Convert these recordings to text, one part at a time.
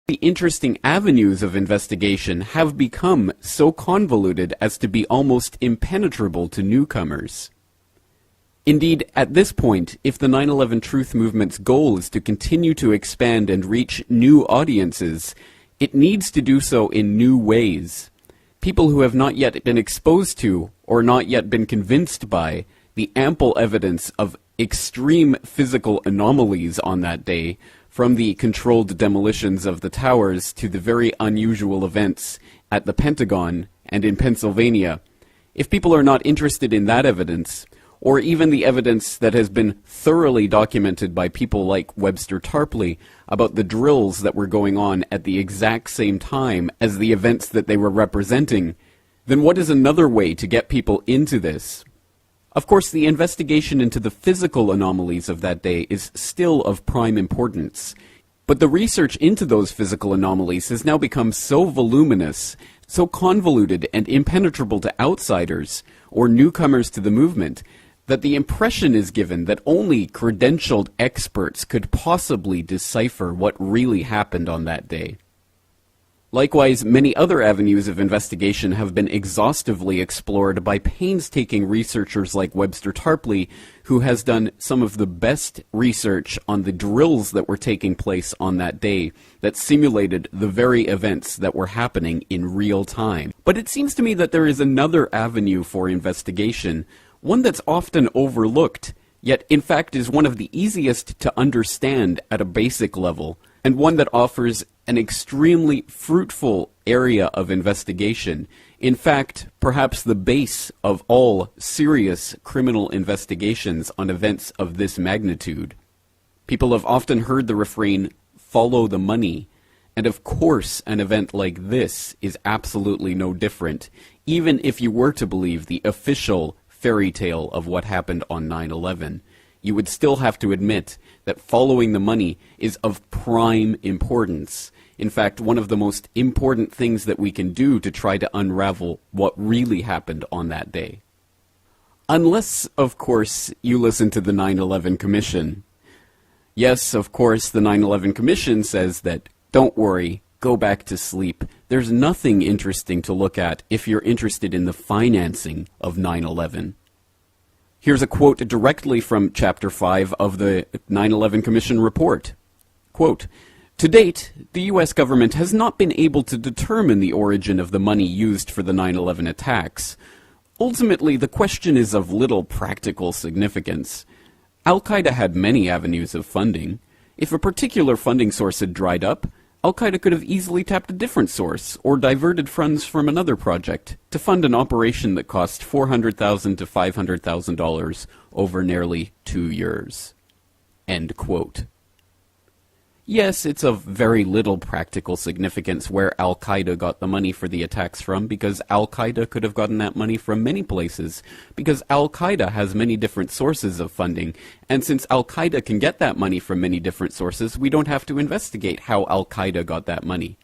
The interesting avenues of investigation have become so convoluted as to be almost impenetrable to newcomers. Indeed, at this point, if the 9/11 Truth Movement's goal is to continue to expand and reach new audiences, it needs to do so in new ways. People who have not yet been exposed to, or not yet been convinced by, the ample evidence of extreme physical anomalies on that day, from the controlled demolitions of the towers to the very unusual events at the Pentagon and in Pennsylvania. If people are not interested in that evidence, or even the evidence that has been thoroughly documented by people like Webster Tarpley about the drills that were going on at the exact same time as the events that they were representing, then what is another way to get people into this? Of course, the investigation into the physical anomalies of that day is still of prime importance, but the research into those physical anomalies has now become so voluminous, so convoluted and impenetrable to outsiders or newcomers to the movement, that the impression is given that only credentialed experts could possibly decipher what really happened on that day. Likewise, many other avenues of investigation have been exhaustively explored by painstaking researchers like Webster Tarpley, who has done some of the best research on the drills that were taking place on that day that simulated the very events that were happening in real time. But it seems to me that there is another avenue for investigation, one that's often overlooked, yet in fact is one of the easiest to understand at a basic level, and one that offers an extremely fruitful area of investigation. In fact, perhaps the base of all serious criminal investigations on events of this magnitude. People have often heard the refrain, "follow the money," and of course an event like this is absolutely no different, even if you were to believe the official fairy tale of what happened on 9/11. You would still have to admit that following the money is of prime importance. In fact, one of the most important things that we can do to try to unravel what really happened on that day. Unless, of course, you listen to the 9/11 Commission. Yes, of course, the 9/11 Commission says that, don't worry, go back to sleep. There's nothing interesting to look at if you're interested in the financing of 9/11. Here's a quote directly from Chapter 5 of the 9/11 Commission report. Quote, "To date, the U.S. government has not been able to determine the origin of the money used for the 9/11 attacks. Ultimately, the question is of little practical significance. Al-Qaeda had many avenues of funding. If a particular funding source had dried up, Al-Qaeda could have easily tapped a different source or diverted funds from another project to fund an operation that cost $400,000 to $500,000 over nearly 2 years." End quote. Yes, it's of very little practical significance where Al-Qaeda got the money for the attacks from, because Al-Qaeda could have gotten that money from many places, because Al-Qaeda has many different sources of funding, and since Al-Qaeda can get that money from many different sources, we don't have to investigate how Al-Qaeda got that money.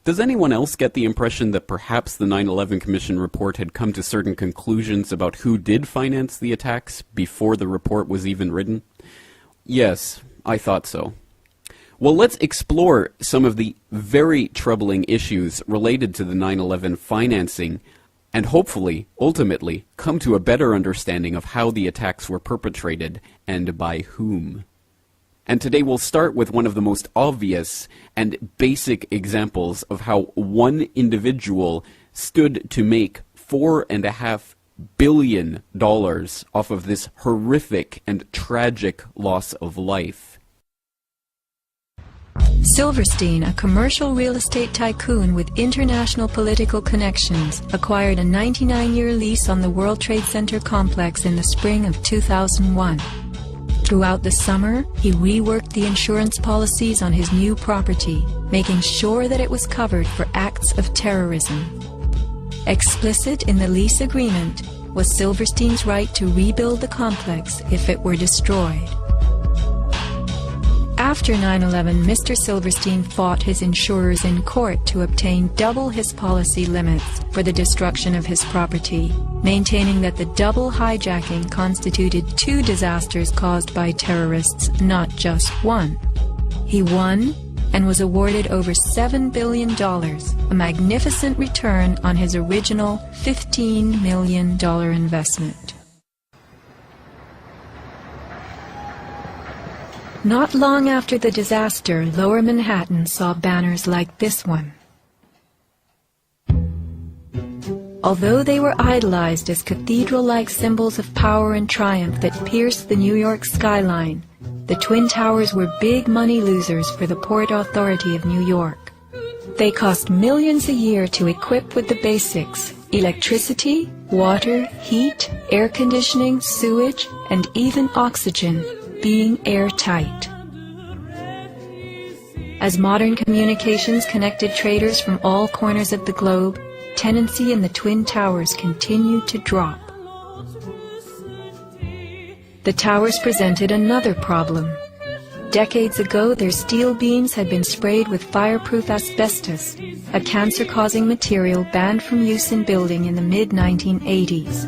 Does anyone else get the impression that perhaps the 9/11 Commission report had come to certain conclusions about who did finance the attacks before the report was even written? Yes, I thought so. Well, let's explore some of the very troubling issues related to the 9/11 financing and hopefully, ultimately, come to a better understanding of how the attacks were perpetrated and by whom. And today we'll start with one of the most obvious and basic examples of how one individual stood to make $4.5 billion off of this horrific and tragic loss of life. Silverstein, a commercial real estate tycoon with international political connections, acquired a 99-year lease on the World Trade Center complex in the spring of 2001. Throughout the summer, he reworked the insurance policies on his new property, making sure that it was covered for acts of terrorism. Explicit in the lease agreement was Silverstein's right to rebuild the complex if it were destroyed. After 9/11, Mr. Silverstein fought his insurers in court to obtain double his policy limits for the destruction of his property, maintaining that the double hijacking constituted 2 disasters caused by terrorists, not just one. He won, and was awarded over $7 billion, a magnificent return on his original $15 million investment. Not long after the disaster, Lower Manhattan saw banners like this one. Although they were idolized as cathedral-like symbols of power and triumph that pierced the New York skyline, the Twin Towers were big money losers for the Port Authority of New York. They cost millions a year to equip with the basics: electricity, water, heat, air conditioning, sewage, and even oxygen, being airtight. As modern communications connected traders from all corners of the globe, tenancy in the Twin Towers continued to drop. The towers presented another problem. Decades ago, their steel beams had been sprayed with fireproof asbestos, a cancer-causing material banned from use in building in the mid-1980s.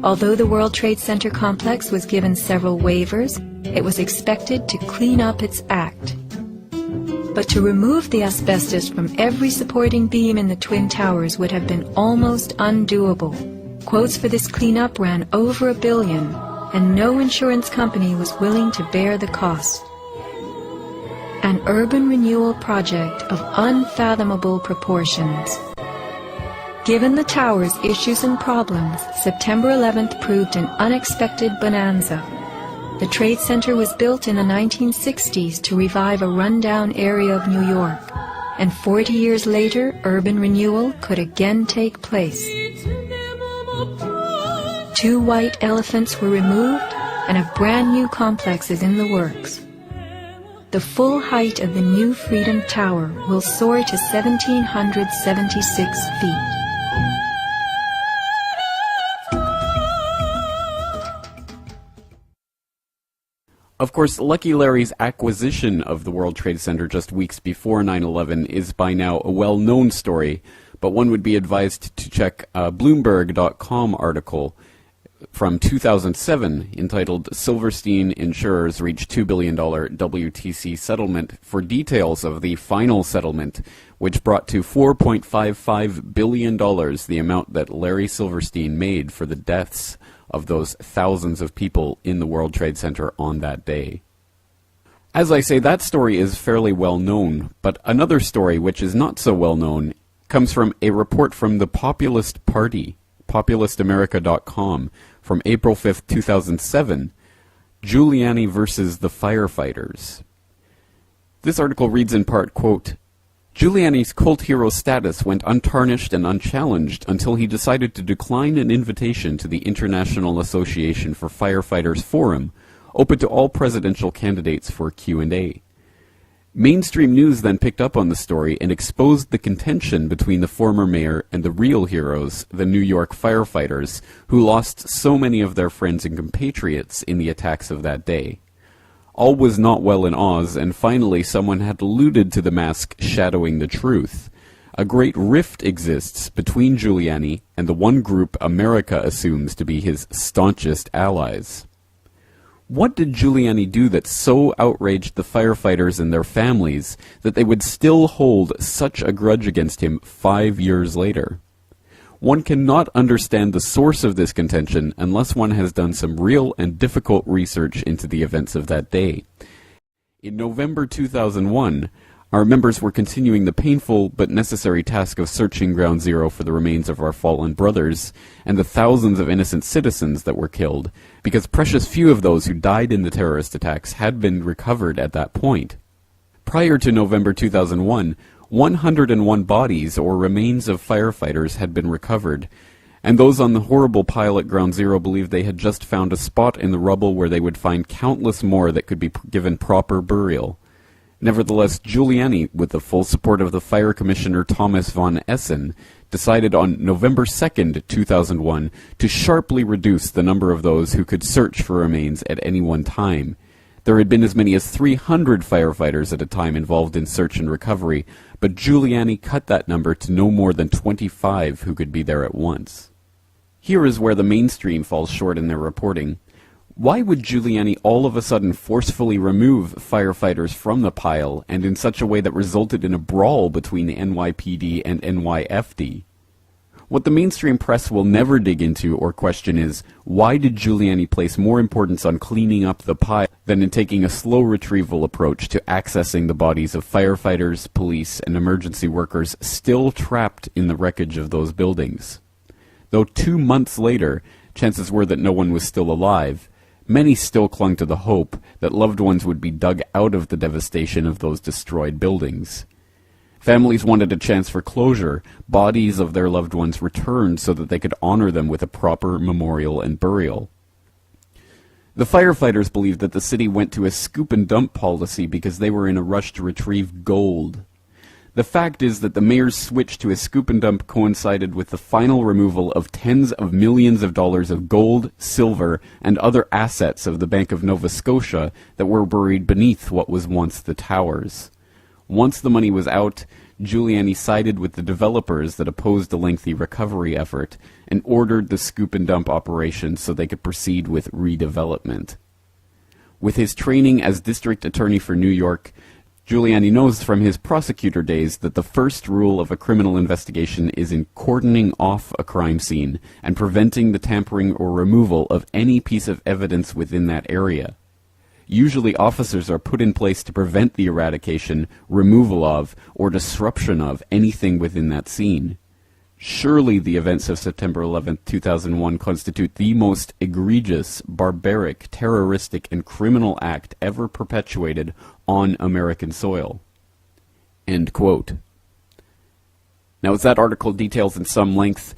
Although the World Trade Center complex was given several waivers, it was expected to clean up its act. But to remove the asbestos from every supporting beam in the Twin Towers would have been almost undoable. Quotes for this cleanup ran over $1 billion, and no insurance company was willing to bear the cost. An urban renewal project of unfathomable proportions. Given the tower's issues and problems, September 11th proved an unexpected bonanza. The Trade Center was built in the 1960s to revive a rundown area of New York, and 40 years later, urban renewal could again take place. 2 white elephants were removed, and a brand new complex is in the works. The full height of the new Freedom Tower will soar to 1,776 feet. Of course, Lucky Larry's acquisition of the World Trade Center just weeks before 9/11 is by now a well-known story, but one would be advised to check a Bloomberg.com article from 2007 entitled "Silverstein Insurers Reach $2 Billion WTC Settlement" for details of the final settlement, which brought to $4.55 billion the amount that Larry Silverstein made for the deaths of those thousands of people in the World Trade Center on that day. As I say, that story is fairly well known, but another story which is not so well known comes from a report from the Populist Party, populistamerica.com, from April 5th, 2007, Giuliani versus the Firefighters. This article reads in part, quote, Giuliani's cult hero status went untarnished and unchallenged until he decided to decline an invitation to the International Association for Firefighters Forum, open to all presidential candidates for Q&A. Mainstream news then picked up on the story and exposed the contention between the former mayor and the real heroes, the New York firefighters, who lost so many of their friends and compatriots in the attacks of that day. All was not well in Oz, and finally someone had alluded to the mask shadowing the truth. A great rift exists between Giuliani and the one group America assumes to be his staunchest allies. What did Giuliani do that so outraged the firefighters and their families that they would still hold such a grudge against him 5 years later? One cannot understand the source of this contention unless one has done some real and difficult research into the events of that day. In November 2001, our members were continuing the painful but necessary task of searching Ground Zero for the remains of our fallen brothers and the thousands of innocent citizens that were killed, because precious few of those who died in the terrorist attacks had been recovered at that point. Prior to November 2001, 101 bodies or remains of firefighters had been recovered, and those on the horrible pile at Ground Zero believed they had just found a spot in the rubble where they would find countless more that could be given proper burial. Nevertheless, Giuliani, with the full support of the Fire Commissioner Thomas von Essen, decided on November 2nd, 2001, to sharply reduce the number of those who could search for remains at any one time. There had been as many as 300 firefighters at a time involved in search and recovery, but Giuliani cut that number to no more than 25 who could be there at once. Here is where the mainstream falls short in their reporting. Why would Giuliani all of a sudden forcefully remove firefighters from the pile, and in such a way that resulted in a brawl between the NYPD and NYFD? What the mainstream press will never dig into or question is, why did Giuliani place more importance on cleaning up the pile than in taking a slow retrieval approach to accessing the bodies of firefighters, police, and emergency workers still trapped in the wreckage of those buildings? Though 2 months later, chances were that no one was still alive, many still clung to the hope that loved ones would be dug out of the devastation of those destroyed buildings. Families wanted a chance for closure, bodies of their loved ones returned so that they could honor them with a proper memorial and burial. The firefighters believed that the city went to a scoop and dump policy because they were in a rush to retrieve gold. The fact is that the mayor's switch to a scoop and dump coincided with the final removal of tens of millions of dollars of gold, silver, and other assets of the Bank of Nova Scotia that were buried beneath what was once the towers. Once the money was out, Giuliani sided with the developers that opposed the lengthy recovery effort and ordered the scoop and dump operation so they could proceed with redevelopment. With his training as district attorney for New York, Giuliani knows from his prosecutor days that the first rule of a criminal investigation is in cordoning off a crime scene and preventing the tampering or removal of any piece of evidence within that area. Usually officers are put in place to prevent the eradication, removal of, or disruption of anything within that scene. Surely the events of September 11, 2001 constitute the most egregious, barbaric, terroristic, and criminal act ever perpetuated on American soil. End quote. Now, as that article details in some length,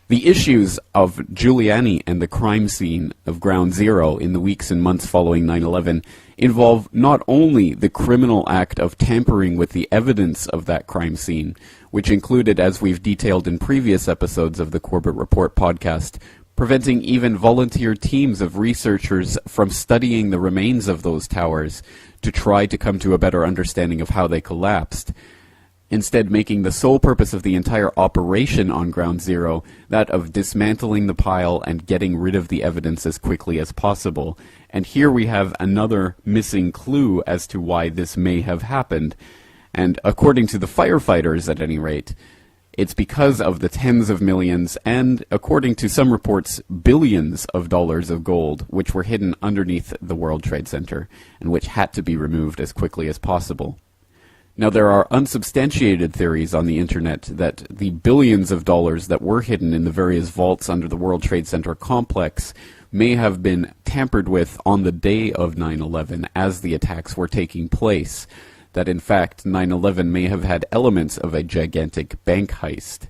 the issues of Giuliani and the crime scene of Ground Zero in the weeks and months following 9/11 involve not only the criminal act of tampering with the evidence of that crime scene, which included, as we've detailed in previous episodes of the Corbett Report podcast, preventing even volunteer teams of researchers from studying the remains of those towers to try to come to a better understanding of how they collapsed, instead making the sole purpose of the entire operation on Ground Zero that of dismantling the pile and getting rid of the evidence as quickly as possible. And here we have another missing clue as to why this may have happened. And according to the firefighters, at any rate, it's because of the tens of millions and, according to some reports, billions of dollars of gold which were hidden underneath the World Trade Center and which had to be removed as quickly as possible. Now, there are unsubstantiated theories on the internet that the billions of dollars that were hidden in the various vaults under the World Trade Center complex may have been tampered with on the day of 9/11 as the attacks were taking place. That, in fact, 9/11 may have had elements of a gigantic bank heist.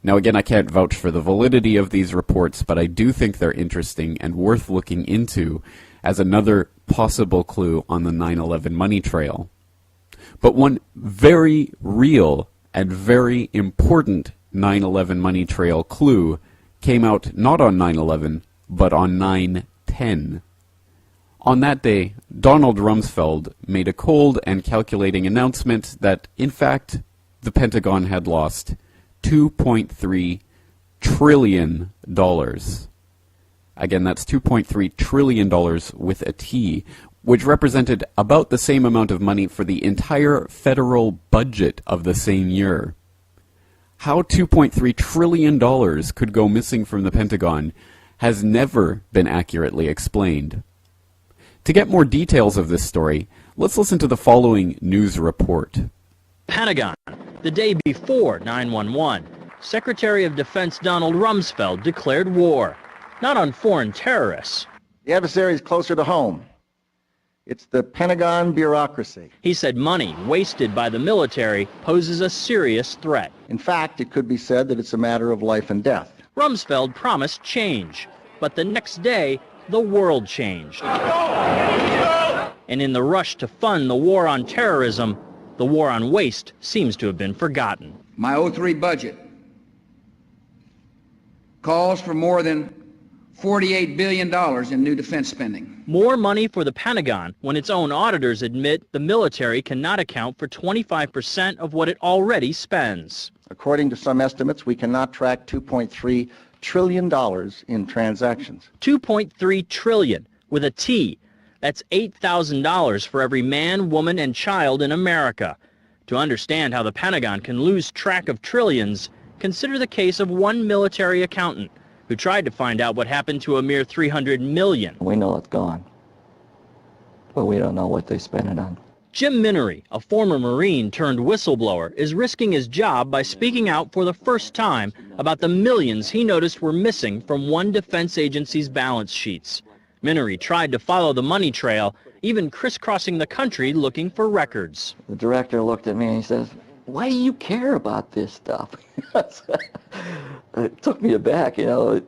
Now, again, I can't vouch for the validity of these reports, but I do think they're interesting and worth looking into as another possible clue on the 9/11 money trail. But one very real and very important 9/11 money trail clue came out not on 9/11, but on 9/10. On that day, Donald Rumsfeld made a cold and calculating announcement that, in fact, the Pentagon had lost $2.3 trillion. Again, that's $2.3 trillion with a T, which represented about the same amount of money for the entire federal budget of the same year. How $2.3 trillion could go missing from the Pentagon has never been accurately explained. To get more details of this story, let's listen to the following news report. Pentagon, the day before 9/11, Secretary of Defense Donald Rumsfeld declared war, not on foreign terrorists. The adversary is closer to home. It's the Pentagon bureaucracy. He said money wasted by the military poses a serious threat. In fact, it could be said that it's a matter of life and death. Rumsfeld promised change, but the next day, the world changed. And in the rush to fund the war on terrorism, the war on waste seems to have been forgotten. My 03 budget calls for more than $48 billion in new defense spending. More money for the Pentagon when its own auditors admit the military cannot account for 25% of what it already spends. According to some estimates, we cannot track $2.3 trillion in transactions. $2.3 trillion, with a T. That's $8,000 for every man, woman, and child in America. To understand how the Pentagon can lose track of trillions, consider the case of one military accountant who tried to find out what happened to a mere $300 million. We know it's gone, but we don't know what they spent it on. Jim Minery, a former Marine turned whistleblower, is risking his job by speaking out for the first time about the millions he noticed were missing from one defense agency's balance sheets. Minery tried to follow the money trail, even crisscrossing the country looking for records. The director looked at me and he says, "Why do you care about this stuff?" It took me aback, you know.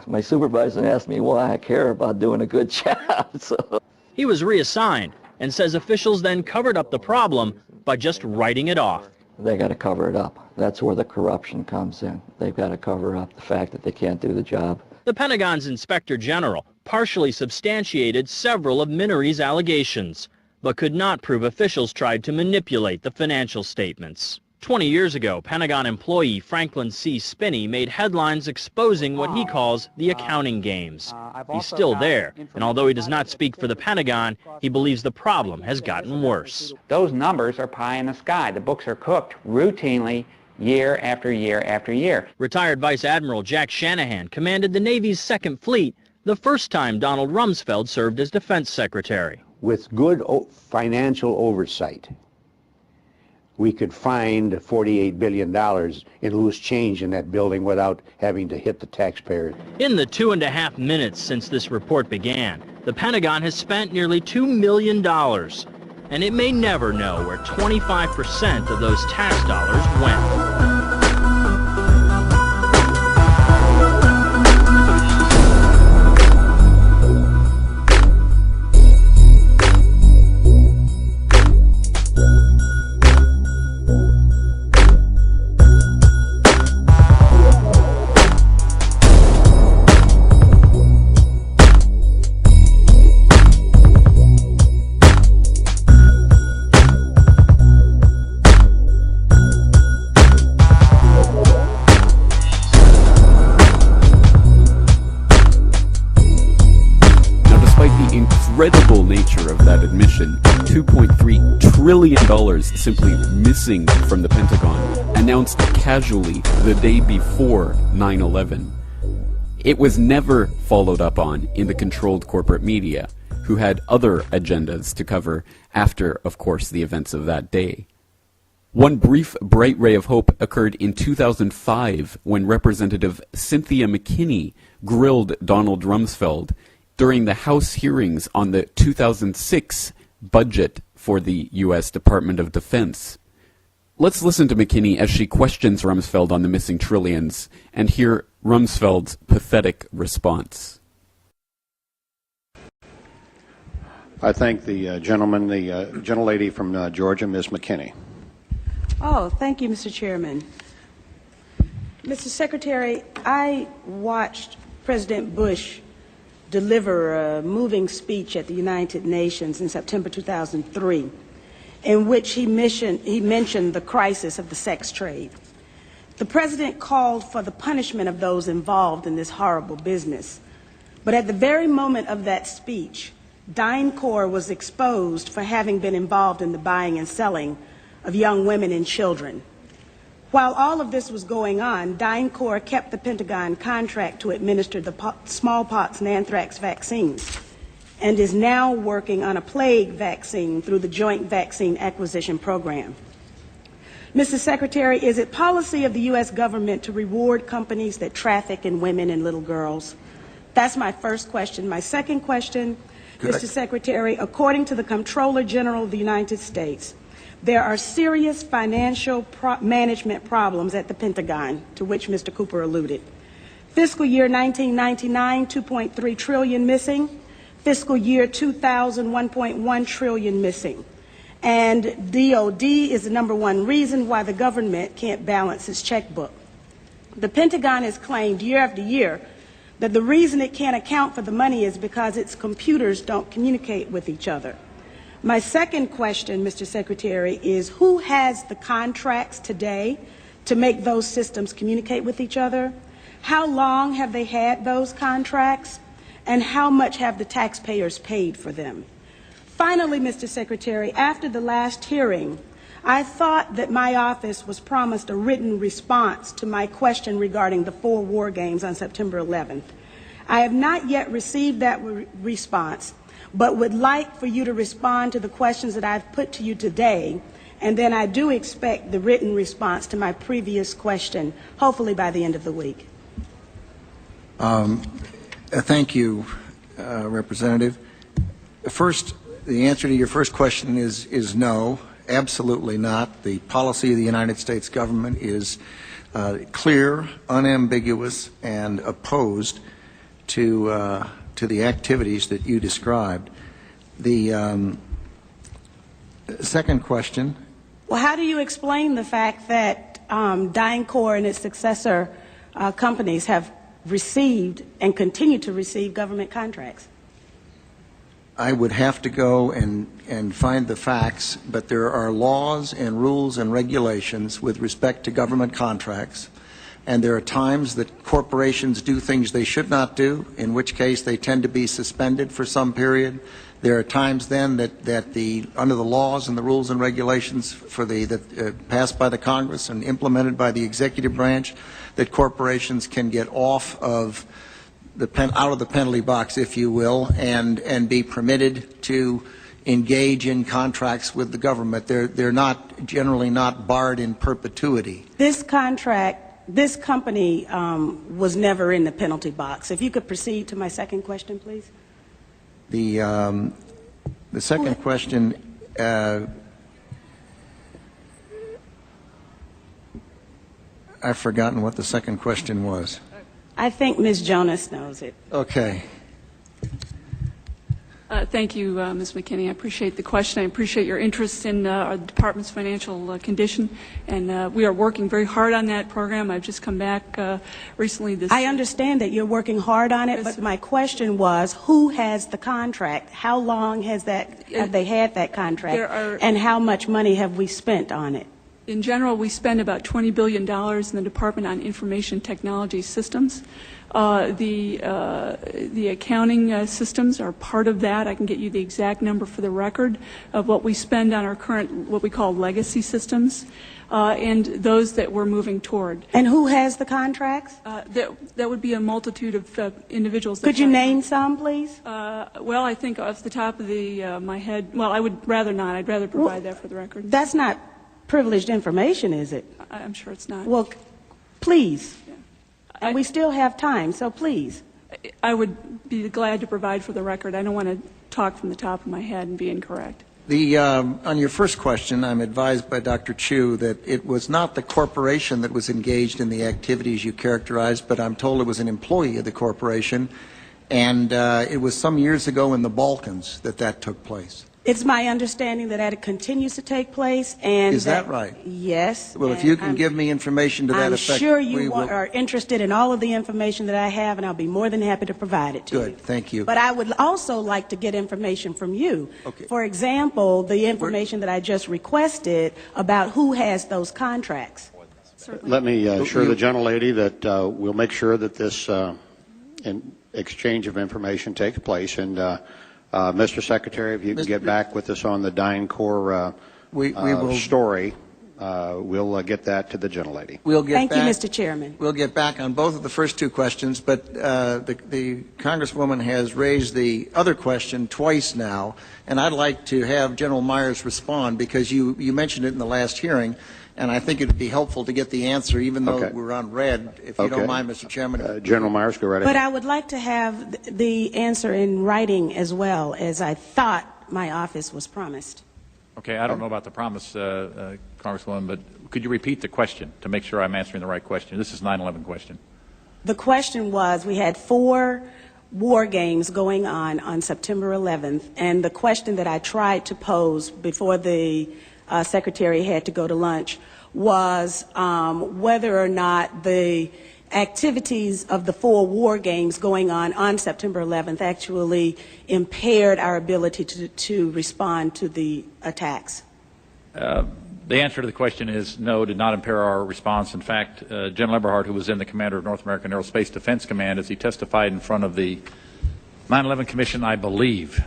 My supervisor asked me why I care about doing a good job. So he was reassigned and says officials then covered up the problem by just writing it off. They got to cover it up. That's where the corruption comes in. They've got to cover up the fact that they can't do the job. The Pentagon's Inspector General partially substantiated several of Minery's allegations, but could not prove officials tried to manipulate the financial statements. 20 years ago, Pentagon employee Franklin C. Spinney made headlines exposing what he calls the accounting games. He's still there, and although he does not speak for the Pentagon, he believes the problem has gotten worse. Those numbers are pie in the sky. The books are cooked routinely year after year after year. Retired Vice Admiral Jack Shanahan commanded the Navy's Second Fleet the first time Donald Rumsfeld served as Defense Secretary. With good financial oversight, we could find $48 billion in loose change in that building without having to hit the taxpayers. In the 2.5 minutes since this report began, the Pentagon has spent nearly $2 million, and it may never know where 25% of those tax dollars went. Incredible nature of that admission, $2.3 trillion simply missing from the Pentagon, announced casually the day before 9/11. It was never followed up on in the controlled corporate media, who had other agendas to cover after, of course, the events of that day. One brief bright ray of hope occurred in 2005 when Representative Cynthia McKinney grilled Donald Rumsfeld during the House hearings on the 2006 budget for the U.S. Department of Defense. Let's listen to McKinney as she questions Rumsfeld on the missing trillions and hear Rumsfeld's pathetic response. I thank the gentleman, the gentlelady from Georgia, Ms. McKinney. Oh, thank you, Mr. Chairman. Mr. Secretary, I watched President Bush deliver a moving speech at the United Nations in September 2003, in which he mentioned the crisis of the sex trade. The president called for the punishment of those involved in this horrible business. But at the very moment of that speech, DynCorp was exposed for having been involved in the buying and selling of young women and children. While all of this was going on, DynCorp kept the Pentagon contract to administer the smallpox and anthrax vaccines and is now working on a plague vaccine through the Joint Vaccine Acquisition Program. Mr. Secretary, is it policy of the U.S. government to reward companies that traffic in women and little girls? That's my first question. My second question, Mr. Secretary, according to the Comptroller General of the United States, there are serious financial management problems at the Pentagon, to which Mr. Cooper alluded. Fiscal year 1999, $2.3 trillion missing. Fiscal year 2000, $1.1 trillion missing. And DOD is the #1 reason why the government can't balance its checkbook. The Pentagon has claimed year after year that the reason it can't account for the money is because its computers don't communicate with each other. My second question, Mr. Secretary, is who has the contracts today to make those systems communicate with each other? How long have they had those contracts? and how much have the taxpayers paid for them? Finally, Mr. Secretary, after the last hearing, I thought that my office was promised a written response to my question regarding the 4 war games on September 11th. I have not yet received that response, but would like for you to respond to the questions that I've put to you today, and then I do expect the written response to my previous question, hopefully by the end of the week. Thank you, Representative. First, the answer to your first question is no. Absolutely not. The policy of the United States government is clear, unambiguous, and opposed to the activities that you described. The second question. Well, how do you explain the fact that DynCorp and its successor companies have received and continue to receive government contracts? I would have to go and find the facts, but there are laws and rules and regulations with respect to government contracts, and there are times that corporations do things they should not do, in which case they tend to be suspended for some period. There are times then that under the laws and the rules and regulations passed by the Congress and implemented by the executive branch, that corporations can get off of out of the penalty box, if you will, and be permitted to engage in contracts with the government. They're not generally not barred in perpetuity. This company was never in the penalty box. If you could proceed to my second question, please. The second question. I've forgotten what the second question was. I think Ms. Jonas knows it. Okay. Thank you, Ms. McKinney. I appreciate the question. I appreciate your interest in our department's financial condition, and we are working very hard on that program. I've just come back recently. I understand that you're working hard on it, but my question was, who has the contract? How long have they had that contract, and how much money have we spent on it? In general, we spend about $20 billion in the Department on Information Technology Systems. The accounting systems are part of that. I can get you the exact number for the record of what we spend on our current, what we call legacy systems, and those that we're moving toward. And who has the contracts? That would be a multitude of individuals. Could you name some, please? Well, I think off the top of my head, well, I would rather not. I'd rather provide that for the record. That's not privileged information, is it? I'm sure it's not. Well, please. Yeah. And we still have time, so please. I would be glad to provide for the record. I don't want to talk from the top of my head and be incorrect. On your first question, I'm advised by Dr. Chu that it was not the corporation that was engaged in the activities you characterized, but I'm told it was an employee of the corporation, and it was some years ago in the Balkans that took place. It's my understanding that it continues to take place, and is that right? Yes. Well, if you can give me information to that effect, I'm sure you are interested in all of the information that I have, and I'll be more than happy to provide it to you. Good, thank you. But I would also like to get information from you. Okay. For example, the information that I just requested about who has those contracts. Certainly. Let me assure the gentlelady that we'll make sure that this exchange of information takes place, and Mr. Secretary, if you can get back with us on the DynCorp story, we'll get that to the gentlelady. Thank you, Mr. Chairman. We'll get back on both of the first two questions, but the Congresswoman has raised the other question twice now, and I'd like to have General Myers respond because you mentioned it in the last hearing, and I think it would be helpful to get the answer, even though we're on red, if you don't mind, Mr. Chairman. General Myers, go right ahead. But I would like to have the answer in writing as well, as I thought my office was promised. Okay, I don't know about the promise, Congresswoman, but could you repeat the question to make sure I'm answering the right question? This is 9/11 question. The question was, we had 4 war games going on September 11th, and the question that I tried to pose before the Secretary had to go to lunch was whether or not the activities of the 4 war games going on September 11th actually impaired our ability to respond to the attacks. The answer to the question is no, did not impair our response. In fact, General Eberhard, who was then the commander of North American Aerospace Defense Command, as he testified in front of the 9/11 Commission, I believe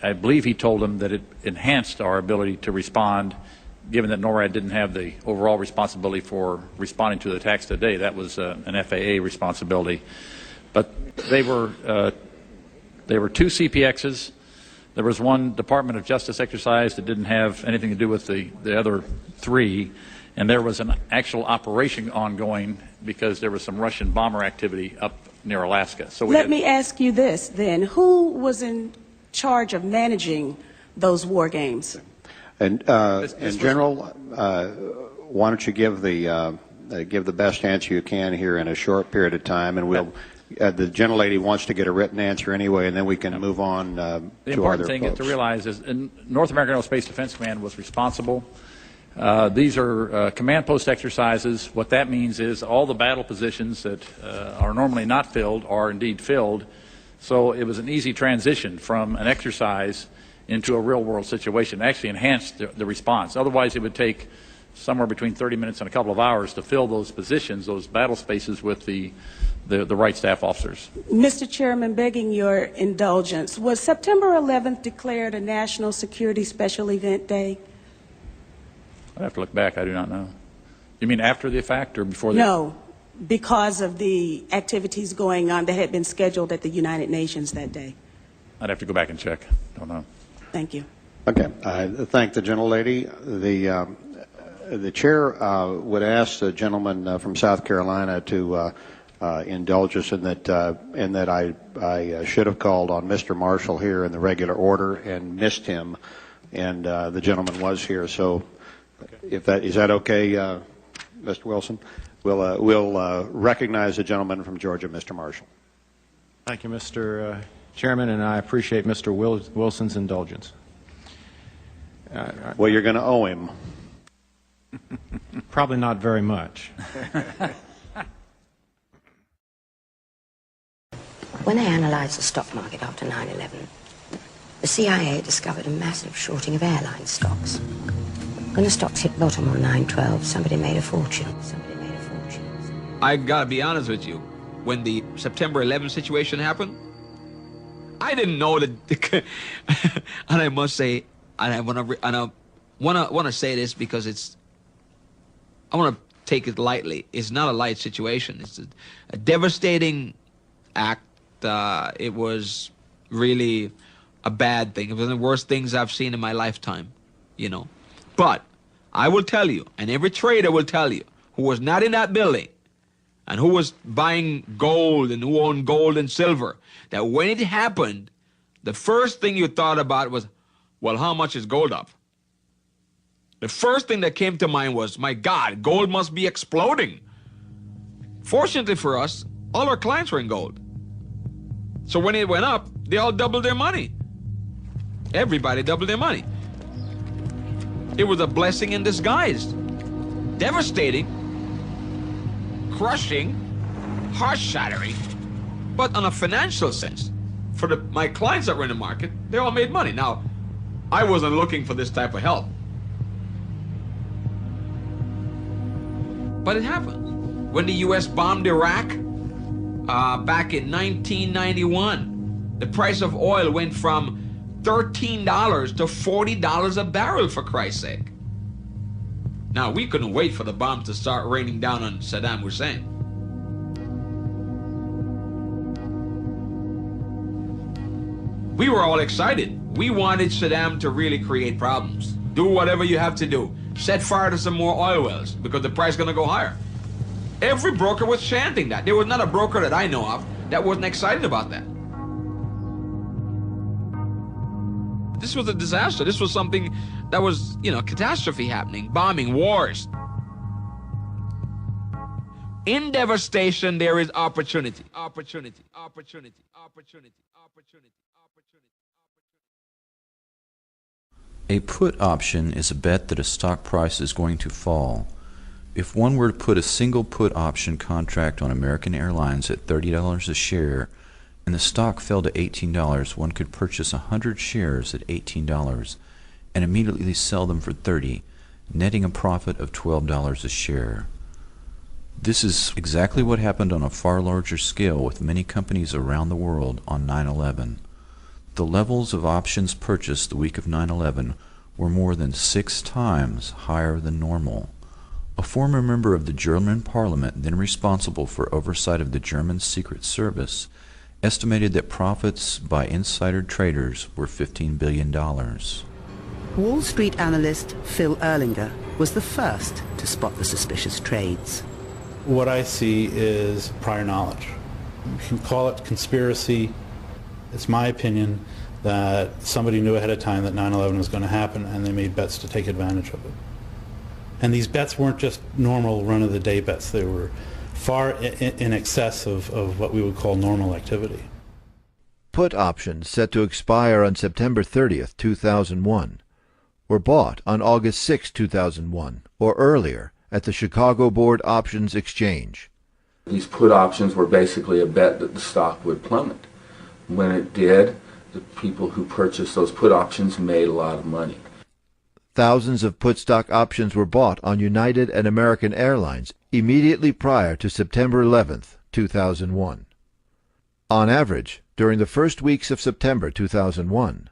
he told them that it enhanced our ability to respond, given that NORAD didn't have the overall responsibility for responding to the attacks today. That was an FAA responsibility. But they were two CPXs. There was one Department of Justice exercise that didn't have anything to do with the other three, and there was an actual operation ongoing because there was some Russian bomber activity up near Alaska. So let me ask you this then: who was in charge of managing those war games? And in general, why don't you give the best answer you can here in a short period of time, and we'll. The gentlelady wants to get a written answer anyway, and then we can move on to other folks. The important thing to realize is North American Aerospace Defense Command was responsible. These are command post exercises. What that means is all the battle positions that are normally not filled are indeed filled. So it was an easy transition from an exercise into a real-world situation. It actually enhanced the response. Otherwise, it would take somewhere between 30 minutes and a couple of hours to fill those positions, those battle spaces, with the right staff officers. Mr. Chairman, begging your indulgence, was September 11th declared a National Security Special Event Day? I'd have to look back. I do not know. You mean after the fact or before the... No, because of the activities going on that had been scheduled at the United Nations that day. I'd have to go back and check. Don't know. Thank you. Okay. I thank the gentlelady. The chair would ask the gentleman from South Carolina to indulge us in that I should have called on Mr. Marshall here in the regular order and missed him, and the gentleman was here. So, if that is that okay, Mr. Wilson, we'll recognize the gentleman from Georgia, Mr. Marshall. Thank you, Mr. Chairman, and I appreciate Mr. Wilson's indulgence. Well, you're going to owe him. Probably not very much. When they analyzed the stock market after 9/11, the CIA discovered a massive shorting of airline stocks. When the stocks hit bottom on 9/12, somebody made a fortune. I gotta be honest with you. When the September 11 situation happened, I didn't know that. And I must say, and I wanna say this because I want to take it lightly. It's not a light situation. It's a devastating act. It was really a bad thing. It was one of the worst things I've seen in my lifetime, you know. But I will tell you, and every trader will tell you, who was not in that building and who was buying gold and who owned gold and silver, that when it happened, the first thing you thought about was, well, how much is gold up? The first thing that came to mind was, my God, gold must be exploding. Fortunately for us, all our clients were in gold. So when it went up, they all doubled their money. Everybody doubled their money. It was a blessing in disguise. Devastating, crushing, heart-shattering, but on a financial sense, for my clients that were in the market, they all made money. Now, I wasn't looking for this type of help. But it happened. When the U.S. bombed Iraq back in 1991, the price of oil went from $13 to $40 a barrel, for Christ's sake. Now, we couldn't wait for the bomb to start raining down on Saddam Hussein. We were all excited. We wanted Saddam to really create problems. Do whatever you have to do. Set fire to some more oil wells because the price is going to go higher. Every broker was chanting that. There was not a broker that I know of that wasn't excited about that. This was a disaster. This was something that was, you know, catastrophe happening, bombing, wars. In devastation, there is opportunity. Opportunity, opportunity, opportunity, opportunity, opportunity. A put option is a bet that a stock price is going to fall. If one were to put a single put option contract on American Airlines at $30 a share and the stock fell to $18, one could purchase 100 shares at $18 and immediately sell them for $30, netting a profit of $12 a share. This is exactly what happened on a far larger scale with many companies around the world on 9/11. The levels of options purchased the week of 9/11 were more than 6 times higher than normal. A former member of the German parliament, then responsible for oversight of the German Secret Service, estimated that profits by insider traders were $15 billion. Wall Street analyst Phil Erlinger was the first to spot the suspicious trades. What I see is prior knowledge. You can call it conspiracy. It's my opinion that somebody knew ahead of time that 9/11 was going to happen, and they made bets to take advantage of it. And these bets weren't just normal run-of-the-day bets. They were far in excess of what we would call normal activity. Put options set to expire on September 30th, 2001, were bought on August 6, 2001, or earlier, at the Chicago Board Options Exchange. These put options were basically a bet that the stock would plummet. When it did, the people who purchased those put options made a lot of money. Thousands of put stock options were bought on United and American Airlines immediately prior to September 11th, 2001. On average, during the first weeks of September 2001,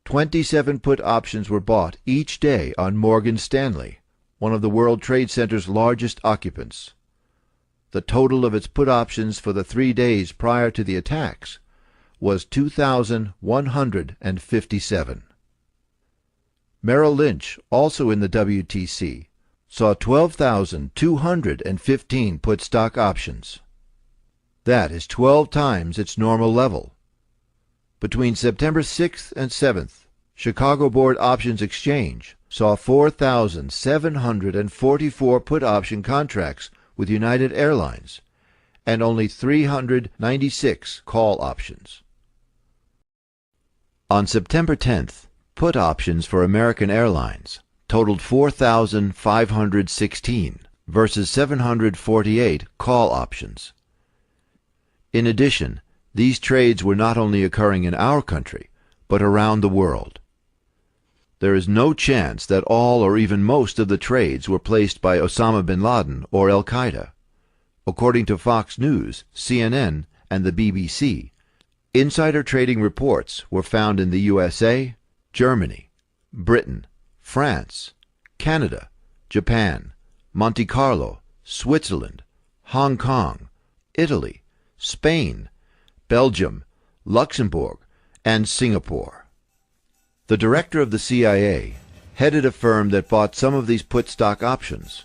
27 put options were bought each day on Morgan Stanley, one of the World Trade Center's largest occupants. The total of its put options for the 3 days prior to the attacks was 2,157. Merrill Lynch, also in the WTC, saw 12,215 put stock options. That is 12 times its normal level. Between September 6th and 7th, Chicago Board Options Exchange saw 4,744 put option contracts with United Airlines and only 396 call options. On September 10th, put options for American Airlines totaled 4,516 versus 748 call options. In addition, these trades were not only occurring in our country, but around the world. There is no chance that all or even most of the trades were placed by Osama bin Laden or Al-Qaeda. According to Fox News, CNN, and the BBC, insider trading reports were found in the USA, Germany, Britain, France, Canada, Japan, Monte Carlo, Switzerland, Hong Kong, Italy, Spain, Belgium, Luxembourg, and Singapore. The director of the CIA headed a firm that bought some of these put stock options.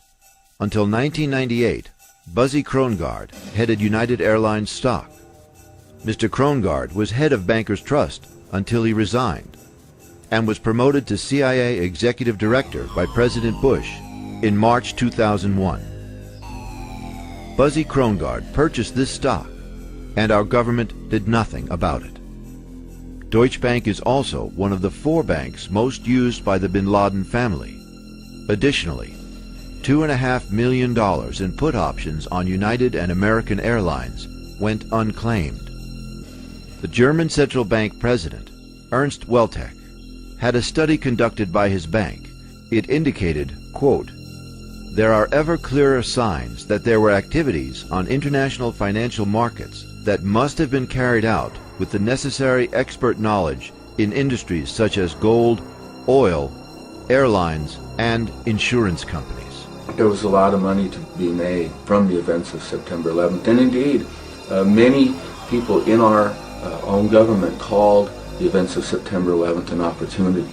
Until 1998, Buzzy Krongard headed United Airlines stock. Mr. Krongard was head of Bankers Trust until he resigned and was promoted to CIA Executive Director by President Bush in March 2001. Buzzy Krongard purchased this stock, and our government did nothing about it. Deutsche Bank is also one of the 4 banks most used by the bin Laden family. Additionally, $2.5 million in put options on United and American Airlines went unclaimed. The German central bank president, Ernst Weltec, had a study conducted by his bank. It indicated, quote, "There are ever clearer signs that there were activities on international financial markets that must have been carried out with the necessary expert knowledge in industries such as gold, oil, airlines, and insurance companies." There was a lot of money to be made from the events of September 11th, and indeed, many people in our own government called the events of September 11th an opportunity.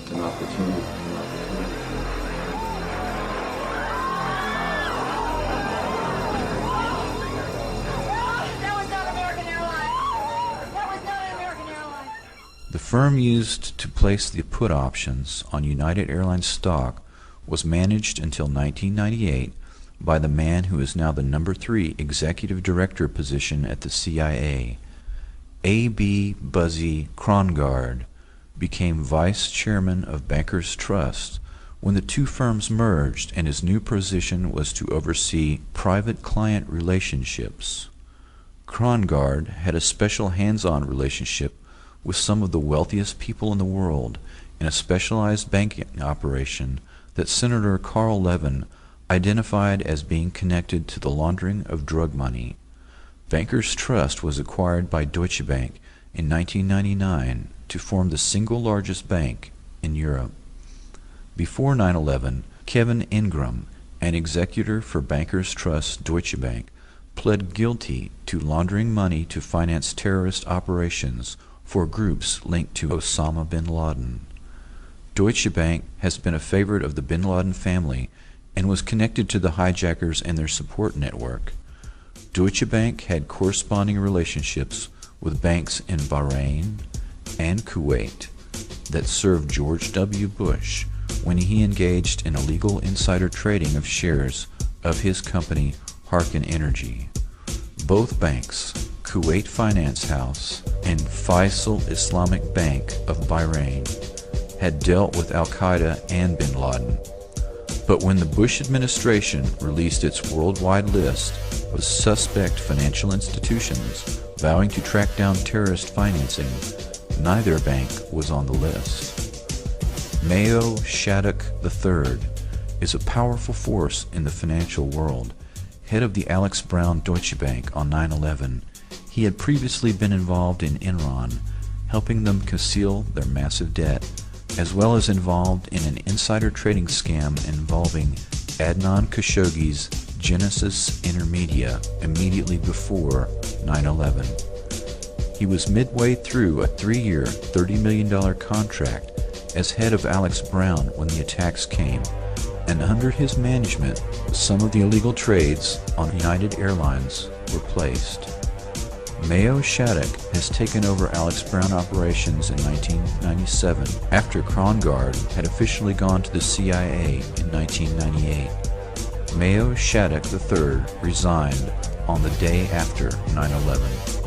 The firm used to place the put options on United Airlines stock was managed until 1998 by the man who is now the number 3 executive director position at the CIA. A.B. Buzzy Krongard became vice chairman of Bankers Trust when the 2 firms merged, and his new position was to oversee private client relationships. Krongard had a special hands-on relationship with some of the wealthiest people in the world in a specialized banking operation that Senator Carl Levin identified as being connected to the laundering of drug money. Bankers Trust was acquired by Deutsche Bank in 1999 to form the single largest bank in Europe. Before 9/11, Kevin Ingram, an executor for Bankers Trust Deutsche Bank, pled guilty to laundering money to finance terrorist operations for groups linked to Osama bin Laden. Deutsche Bank has been a favorite of the bin Laden family and was connected to the hijackers and their support network. Deutsche Bank had corresponding relationships with banks in Bahrain and Kuwait that served George W. Bush when he engaged in illegal insider trading of shares of his company Harkin Energy. Both banks, Kuwait Finance House and Faisal Islamic Bank of Bahrain, had dealt with Al-Qaeda and bin Laden. But when the Bush administration released its worldwide list of suspect financial institutions vowing to track down terrorist financing, neither bank was on the list. Mayo Shattuck III is a powerful force in the financial world. Head of the Alex Brown Deutsche Bank on 9/11, he had previously been involved in Enron, helping them conceal their massive debt, as well as involved in an insider trading scam involving Adnan Khashoggi's Genesis Intermedia immediately before 9/11. He was midway through a 3-year, $30 million contract as head of Alex Brown when the attacks came, and under his management, some of the illegal trades on United Airlines were placed. Mayo Shattuck has taken over Alex Brown operations in 1997 after Krongard had officially gone to the CIA in 1998. Mayo Shattuck III resigned on the day after 9/11.